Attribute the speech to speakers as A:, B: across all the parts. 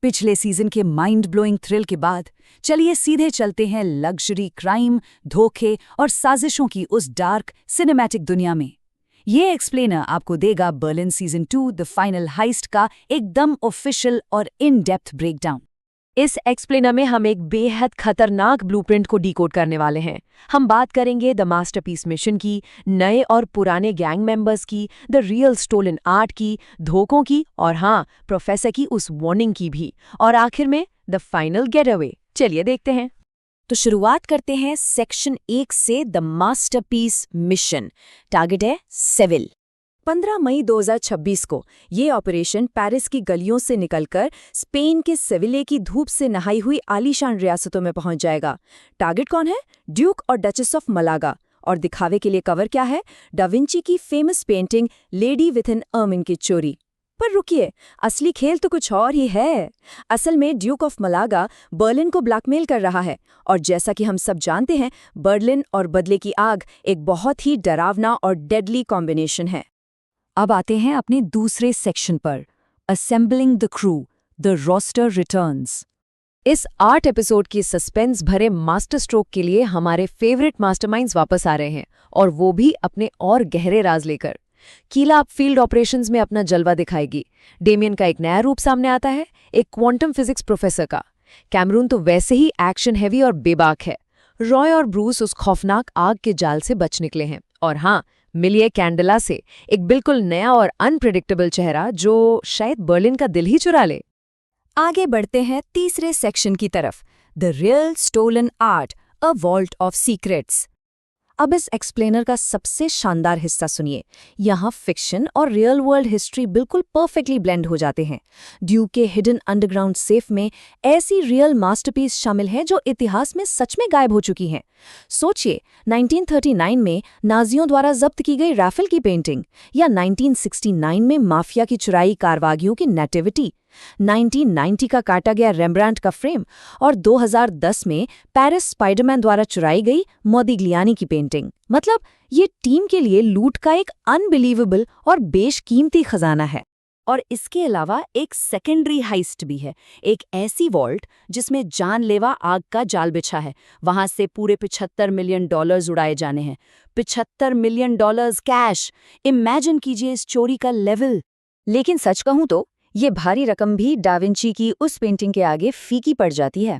A: पिछले सीजन के mind blowing thrill के बाद चलिए सीधे चलते हैं लग्जरी क्राइम, धोखे और साजिशों की उस डार्क सिनेमैटिक दुनिया में। ये एक्सप्लेनर आपको देगा Berlin season 2 the final heist का एकदम ऑफिशियल और इन डेप्थ ब्रेकडाउन।
B: इस एक्सप्लेनर में हम एक बेहद खतरनाक ब्लूप्रिंट को डिकोड करने वाले हैं। हम बात करेंगे द मास्टरपीस मिशन की, नए और पुराने गैंग मेंबर्स की, द रियल स्टोलन आर्ट की, धोखों की और हाँ, प्रोफेसर की उस वार्निंग की भी, और आखिर में द फाइनल गेट अवे। चलिए देखते हैं।
C: तो शुरुआत करते हैं सेक्शन 1 से द मास्टरपीस मिशन। टारगेट है सेविल। 15 मई 2026 को ये ऑपरेशन पेरिस की गलियों से निकलकर स्पेन के सेविले की धूप से नहाई हुई आलीशान रियासतों में पहुंच जाएगा। टारगेट कौन है? ड्यूक और डचेस ऑफ मलागा। और दिखावे के लिए कवर क्या है? डाविंची की famous painting lady with an ermine की चोरी। पर रुकिए, असली खेल तो कुछ और ही है। असल में ड्यूक ऑफ मलागा बर्लिन को ब्लैकमेल कर रहा है, और जैसा कि हम सब जानते हैं, बर्लिन और बदले की आग एक बहुत ही डरावना और डेडली कॉम्बिनेशन है।
A: अब आते हैं अपने दूसरे सेक्शन पर, assembling the crew, the roster returns.
B: इस 8 एपिसोड की सस्पेंस भरे मास्टर स्ट्रोक के लिए हमारे फेवरेट मास्टरमाइंड्स वापस आ रहे हैं, और वो भी अपने और गहरे राज लेकर। कीला अब फील्ड ऑपरेशंस में अपना जलवा दिखाएगी। डेमियन का एक नया रूप सामने आता है, एक क्वांटम फिजिक्स प्रोफेसर का। कैमरून तो वैसे ही एक्शन हैवी और बेबाक है। रॉय और ब्रूस उस खौफनाक आग के जाल से बच निकले हैं, और हाँ, मिलिए कैंडला से एक बिल्कुल नया और अनप्रेडिक्टेबल चेहरा जो शायद बर्लिन का दिल ही चुरा ले।
C: आगे बढ़ते हैं तीसरे सेक्शन की तरफ, the real stolen art, a vault of secrets. अब इस एक्सप्लेनर का सबसे शानदार हिस्सा सुनिए। यहाँ फिक्शन और रियल वर्ल्ड हिस्ट्री बिल्कुल परफेक्टली ब्लेंड हो जाते हैं। ड्यूक के हिडन अंडरग्राउंड सेफ में ऐसी रियल मास्टरपीस शामिल हैं जो इतिहास में सच में गायब हो चुकी हैं। सोचिए, 1939 में नाजियों द्वारा जब्त की गई राफेल की पेंटिंग, या 1969 में माफिया की चुराई कारवागियों की नेटिविटी, 1990 का काटा गया रेम्ब्रांट का फ्रेम, और 2010 में पेरिस स्पाइडरमैन द्वारा चुराई गई मोदिग्लियानी की पेंटिंग। मतलब ये टीम के लिए लूट का एक अनबिलीवेबल और बेशकीमती खजाना है। और इसके अलावा एक सेकेंडरी हाइस्ट भी है, एक ऐसी वॉल्ट जिसमें जानलेवा आग का जाल बिछा है। वहां से पूरे $75 मिलियन उड़ाए जाने हैं। $75 मिलियन कैश! इमेजिन कीजिए इस चोरी का लेवल। लेकिन सच कहूं तो ये भारी रकम भी डाविंची की उस पेंटिंग के आगे फीकी पड़ जाती है।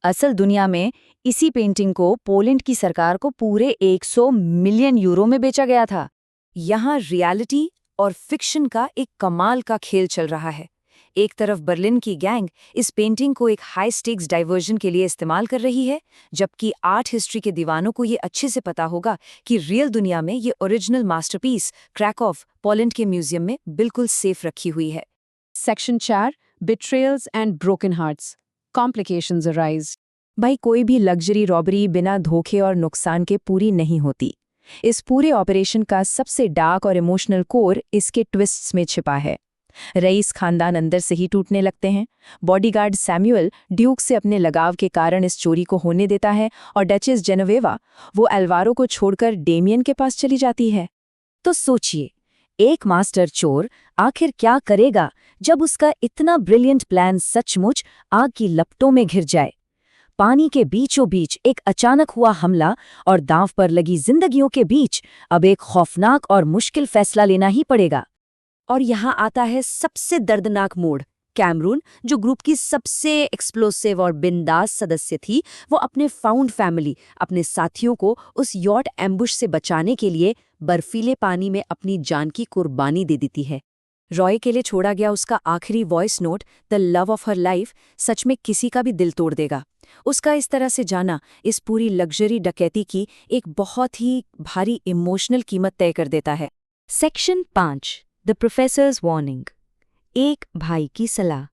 C: असल दुनिया में इसी पेंटिंग को पोलैंड की सरकार को पूरे 100 मिलियन यूरो में बेचा गया था। यहाँ रियलिटी और फिक्शन का एक कमाल का खेल चल रहा है। एक तरफ बर्लिन की गैंग इस पेंटिंग को एक हाई स्टेक्स डाइवर्जन के लिए इस्तेमाल कर रही है, जबकि आर्ट हिस्ट्री के दीवानों को ये अच्छे से पता होगा कि रियल दुनिया में ये ओरिजिनल मास्टरपीस क्रैकॉव, पोलैंड के म्यूजियम में बिल्कुल सेफ रखी हुई है।
B: Section 4, betrayals and broken hearts, complications arise.
C: भाई, कोई भी लग्जरी रॉबरी बिना धोखे और नुकसान के पूरी नहीं होती। इस पूरे ऑपरेशन का सबसे डार्क और इमोशनल कोर इसके ट्विस्ट्स में छिपा है। रईस खानदान अंदर से ही टूटने लगते हैं। बॉडीगार्ड सैमुअल ड्यूक से अपने लगाव के कारण इस चोरी को होने देता है, और डचेस जेनोवेवा वो एल्वारो को छोड़कर डेमियन के पास चली जाती है। तो सोचिए, एक मास्टर चोर आखिर क्या करेगा जब उसका इतना ब्रिलियंट प्लान सचमुच आग की लपटों में घिर जाए। पानी के बीचों बीच एक अचानक हुआ हमला, और दांव पर लगी जिंदगियों के बीच अब एक खौफनाक और मुश्किल फैसला लेना ही पड़ेगा। और यहाँ आता है सबसे दर्दनाक मोड़। कैमरून, जो ग्रुप की सबसे एक्सप्लोसिव और बिंदास सदस्य थी, वो अपने फाउंड फैमिली, अपने साथियों को उस यॉट एम्बुश से बचाने के लिए बर्फीले पानी में अपनी जान की कुर्बानी दे देती है। रॉय के लिए छोड़ा गया उसका आखिरी voice note, the love of her life, सच में किसी का भी दिल तोड़ देगा। उसका इस तरह से जाना इस पूरी लग्जरी डकैती की एक बहुत ही भारी इमोशनल कीमत तय कर देता है। सेक्शन 5, द प्रोफेसर्स वार्निंग, एक भाई की सलाह।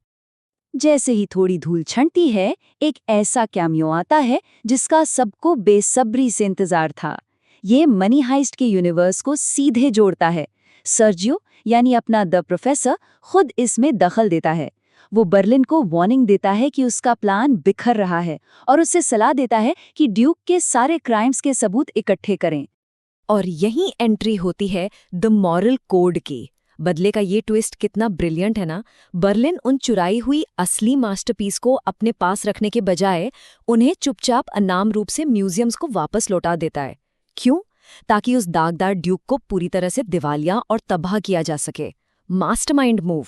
C: जैसे ही थोड़ी धूल छंटती है, एक ऐसा कैमियो आता है जिसका सबको बेसब्री से इंतजार था। ये मनी हाइस्ट के यूनिवर्स को सीधे जोड़ता है। सर्जियो यानी अपना द प्रोफेसर खुद इसमें दखल देता है। वो बर्लिन को वार्निंग देता है कि उसका प्लान बिखर रहा है, और उसे सलाह देता है कि ड्यूक के सारे क्राइम्स के सबूत इकट्ठे करें। और यही एंट्री होती है द मॉरल कोड की।
B: बदले का ये ट्विस्ट कितना ब्रिलियंट है ना। बर्लिन उन चुराई हुई असली मास्टरपीस को अपने पास रखने के बजाय उन्हें चुपचाप अनाम रूप से म्यूजियम्स को वापस लौटा देता है। क्यों? ताकि उस दागदार ड्यूक को पूरी तरह से दिवालिया और तबाह किया जा सके। Mastermind move.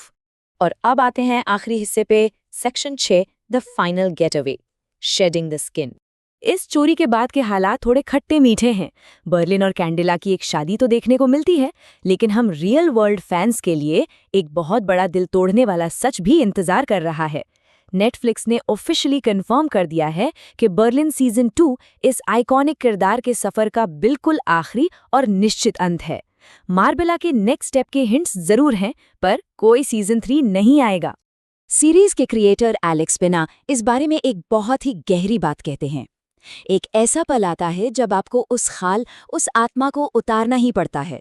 C: और अब आते हैं आखिरी हिस्से पे, section 6, the final getaway, shedding the skin. इस चोरी के बाद के हालात थोड़े खट्टे मीठे हैं। बर्लिन और कैंडेला की एक शादी तो देखने को मिलती है, लेकिन हम रियल वर्ल्ड फैंस के लिए एक बहुत बड़ा दिल तोड़ने वाला सच भी इंतजार कर रहा है। नेटफ्लिक्स ने ऑफिशियली कंफर्म कर दिया है कि बर्लिन सीजन 2 इस आइकॉनिक किरदार के सफर का बिल्कुल आखिरी और निश्चित अंत है। मार्बेला के नेक्स्ट स्टेप के हिंट्स जरूर हैं, पर कोई सीजन 3 नहीं आएगा। सीरीज के क्रिएटर एलेक्स पिना इस बारे में एक बहुत ही गहरी बात कहते हैं। एक ऐसा पल आता है जब आपको उस आत्मा को उतारना ही पड़ता है।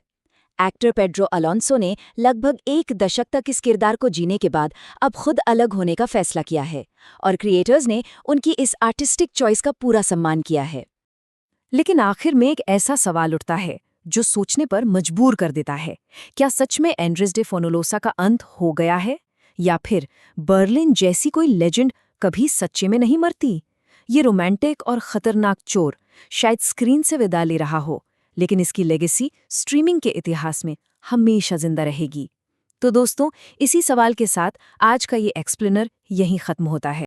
C: एक्टर पेड्रो अलोंसो ने लगभग 1 दशक तक इस किरदार को जीने के बाद अब खुद अलग होने का फैसला किया है, और क्रिएटर्स ने उनकी इस आर्टिस्टिक चॉइस का पूरा सम्मान किया है।
A: लेकिन आखिर में एक ऐसा सवाल उठता है जो सोचने पर मजबूर कर देता है। क्या सच में एंड्रेस डे फोनोलोसा का अंत हो गया है, या फिर बर्लिन जैसी कोई लेजेंड कभी सच्चे में नहीं मरती? ये रोमांटिक और खतरनाक चोर शायद स्क्रीन से विदा ले रहा हो, लेकिन इसकी लेगेसी स्ट्रीमिंग के इतिहास में हमेशा जिंदा रहेगी। तो दोस्तों, इसी सवाल के साथ आज का ये एक्सप्लेनर यहीं खत्म होता है।